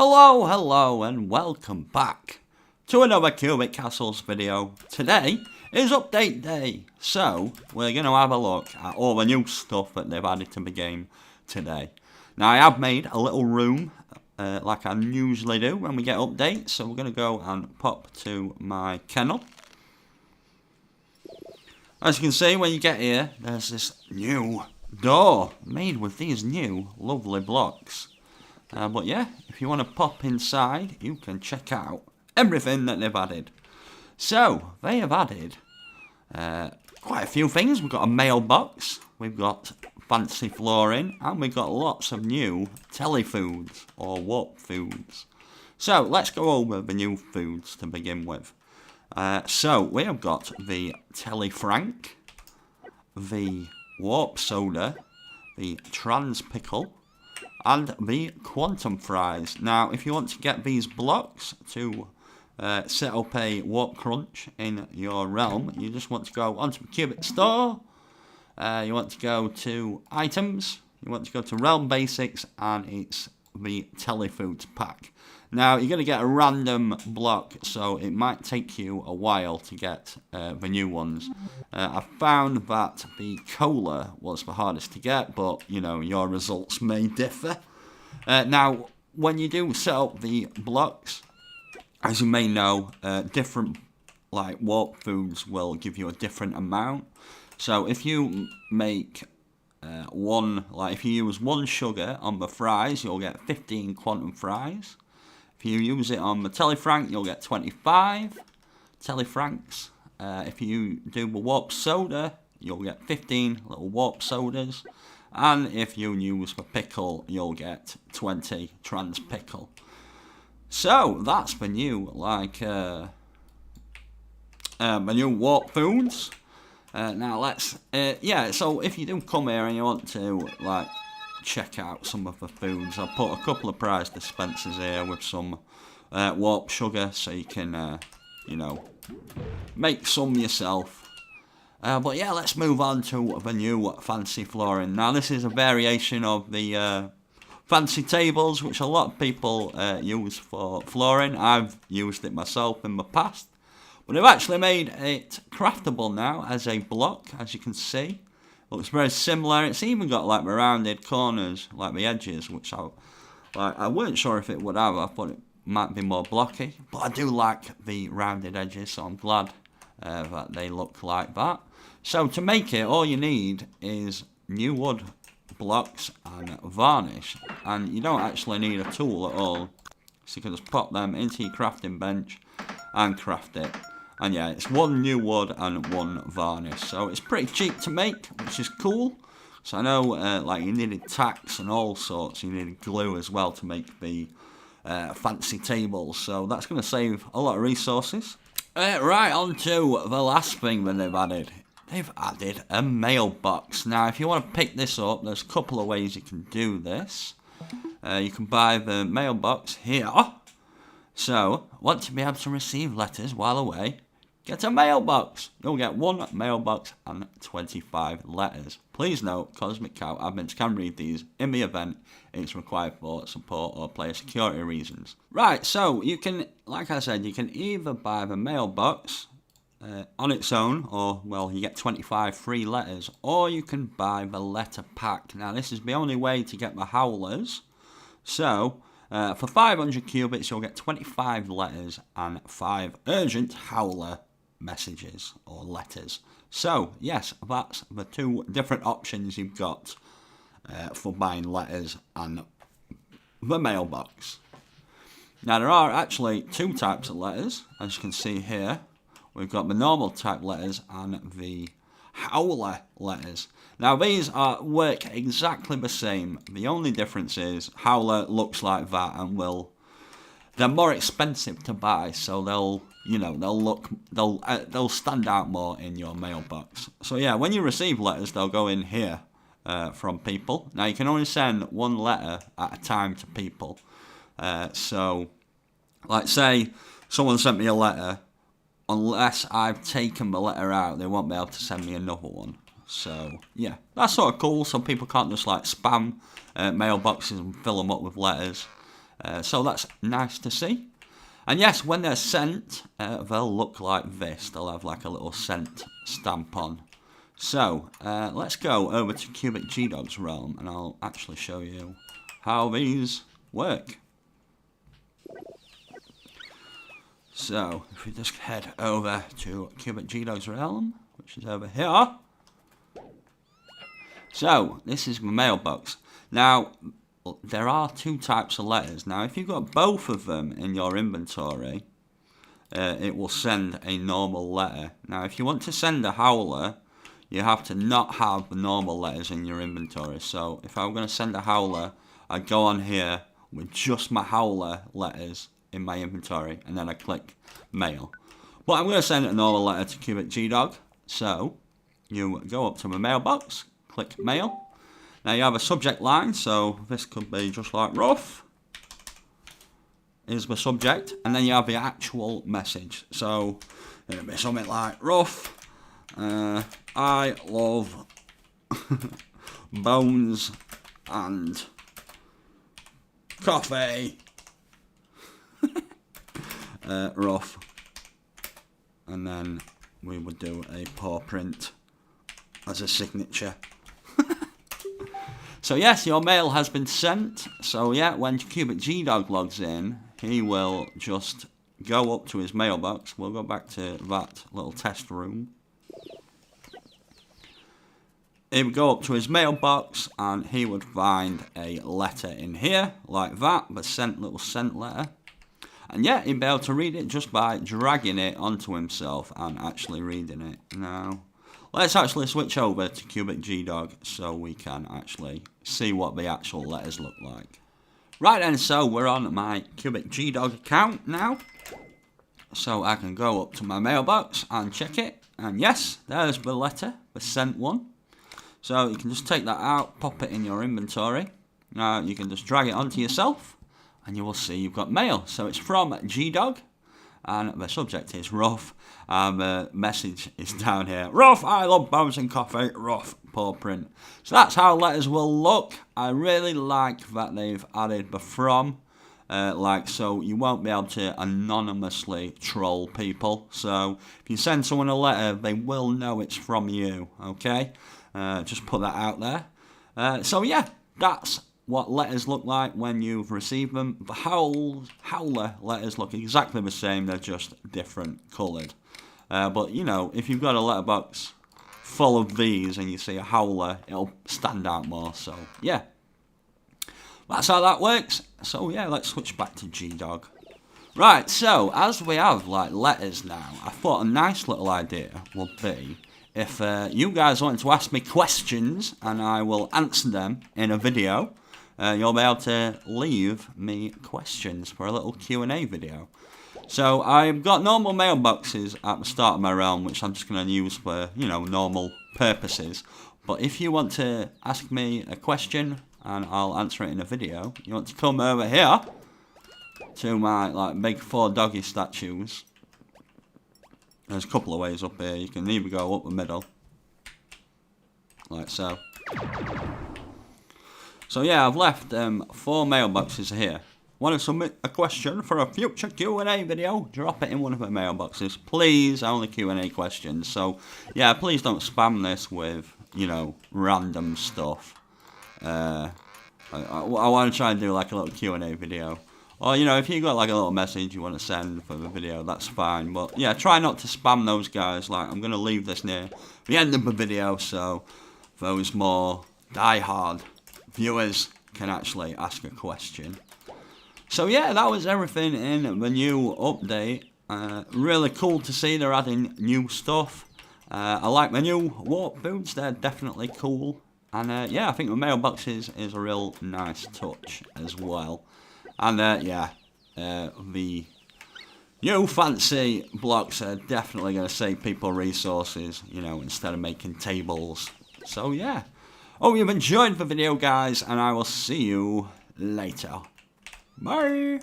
Hello, and welcome back to another Cubic Castles video. Today is update day, so we're going to have a look at all the new stuff that they've added to the game today. Now, I have made a little room, like I usually do when we get updates, so we're going to go and pop to my kennel. As you can see, when you get here, there's this new door made with these new lovely blocks. But yeah, if you want to pop inside, you can check out everything that they've added. So, they have added quite a few things. We've got a mailbox, we've got fancy flooring, and we've got lots of new telefoods, or warp foods. So, let's go over the new foods to begin with. So, we have got the Telefrank, the warp soda, the trans pickle, and the quantum fries. Now, if you want to get these blocks to set up a warp crunch in your realm, you just want to go onto the Cubic store. You want to go to items. You want to go to realm basics, and it's the telefoods pack. Now, you're going to get a random block, so it might take you a while to get the new ones. I found that the cola was the hardest to get, but, you know, your results may differ. Now, when you do set up the blocks, as you may know, different, like, warp foods will give you a different amount. So, if you make if you use one sugar on the fries, you'll get 15 quantum fries. If you use it on the Telefrank, you'll get 25 Telefranks. If you do the warp soda, you'll get 15 little warp sodas. And if you use the pickle, you'll get 20 trans pickle. So, that's the new, the new warp foods. Now, let's, so if you do come here and you want to, check out some of the foods, I've put a couple of prize dispensers here with some warp sugar, so you can, make some yourself. But yeah, let's move on to the new fancy flooring. Now, this is a variation of the fancy tables, which a lot of people use for flooring. I've used it myself in the past. But they've actually made it craftable now as a block, as you can see. Looks very similar. It's even got like the rounded corners, like the edges, which I weren't sure if it would have. I thought it might be more blocky, but I do like the rounded edges, so I'm glad that they look like that. So to make it, all you need is new wood blocks and varnish, and you don't actually need a tool at all. So you can just pop them into your crafting bench and craft it. And yeah, it's one new wood and one varnish. So it's pretty cheap to make, which is cool. So I know, you needed tacks and all sorts. You needed glue as well to make the fancy tables. So that's going to save a lot of resources. Right, on to the last thing that they've added. They've added a mailbox. Now, if you want to pick this up, there's a couple of ways you can do this. You can buy the mailbox here. So, want to be able to receive letters while away? Get a mailbox. You'll get one mailbox and 25 letters. Please note, Cosmic Cow admins can read these in the event it's required for support or player security reasons. Right, so you can, like I said, you can either buy the mailbox on its own, or, well, you get 25 free letters, or you can buy the letter pack. Now, this is the only way to get the howlers. So, for 500 cubits, you'll get 25 letters and 5 urgent howler messages or letters. So, yes, that's the two different options you've got for buying letters and the mailbox. Now, there are actually two types of letters, as you can see here. We've got the normal type letters and the howler letters. Now, these work exactly the same. The only difference is howler looks like that, and they're more expensive to buy, so they'll stand out more in your mailbox. So yeah, when you receive letters, they'll go in here from people. Now, you can only send one letter at a time to people. So, like, say someone sent me a letter. Unless I've taken the letter out, they won't be able to send me another one. So, yeah, that's sort of cool. So people can't just, spam mailboxes and fill them up with letters. So that's nice to see. And yes, when they're sent, they'll look like this. They'll have like a little sent stamp on. So, let's go over to Cubic G-Dog's realm, and I'll actually show you how these work. So, if we just head over to Cubic G-Dog's realm, which is over here. So, this is my mailbox. Now, there are two types of letters. Now, if you've got both of them in your inventory, it will send a normal letter. Now, if you want to send a howler, you have to not have the normal letters in your inventory. So, if I'm going to send a howler, I'd go on here with just my howler letters in my inventory, and then I click mail. But I'm going to send a normal letter to Cubic G-Dog. So, you go up to my mailbox, click mail. Now you have a subject line, so this could be just like rough is the subject, and then you have the actual message. So it'll be something like rough, I love bones and coffee. Rough. And then we would do a paw print as a signature. So yes, your mail has been sent. So yeah, when Cubic G-Dog logs in, he will just go up to his mailbox. We'll go back to that little test room. He would go up to his mailbox and he would find a letter in here, like that, the little sent letter. And yeah, he'd be able to read it just by dragging it onto himself and actually reading it. Now, let's actually switch over to Cubic G-Dog so we can actually see what the actual letters look like. Right then, so we're on my Cubic G-Dog account now. So I can go up to my mailbox and check it. And yes, there's the letter, the sent one. So you can just take that out, pop it in your inventory. Now you can just drag it onto yourself and you will see you've got mail. So it's from G-Dog. And the subject is rough, and the message is down here. Rough, I love bones and coffee, rough, paw print. So that's how letters will look. I really like that they've added the from, so you won't be able to anonymously troll people. So if you send someone a letter, they will know it's from you, okay? Just put that out there. So yeah, that's what letters look like when you've received them. The howler letters look exactly the same, they're just different coloured. But you know, if you've got a letterbox full of these and you see a howler, it'll stand out more. So yeah, that's how that works. So yeah, let's switch back to G-Dog. Right, so as we have like letters now, I thought a nice little idea would be if you guys want to ask me questions and I will answer them in a video. You'll be able to leave me questions for a little Q&A video. So I've got normal mailboxes at the start of my realm, which I'm just going to use for, you know, normal purposes. But if you want to ask me a question and I'll answer it in a video, you want to come over here to my like big 4 doggy statues. There's a couple of ways up here. You can either go up the middle, like so. So yeah, I've left 4 mailboxes here. Want to submit a question for a future Q&A video? Drop it in one of the mailboxes. Please, only Q&A questions. So yeah, please don't spam this with, you know, random stuff. I want to try and do like a little Q&A video. Or, you know, if you got like a little message you want to send for the video, that's fine. But yeah, try not to spam those guys. Like, I'm going to leave this near the end of the video, so those more die-hard viewers can actually ask a question. So yeah, that was everything in the new update. Really cool to see they're adding new stuff. I like the new warp boots, they're definitely cool. And yeah, I think the mailboxes is a real nice touch as well. And yeah, the new fancy blocks are definitely going to save people resources, you know, instead of making tables. So yeah. Hope you've enjoyed the video, guys, and I will see you later. Bye!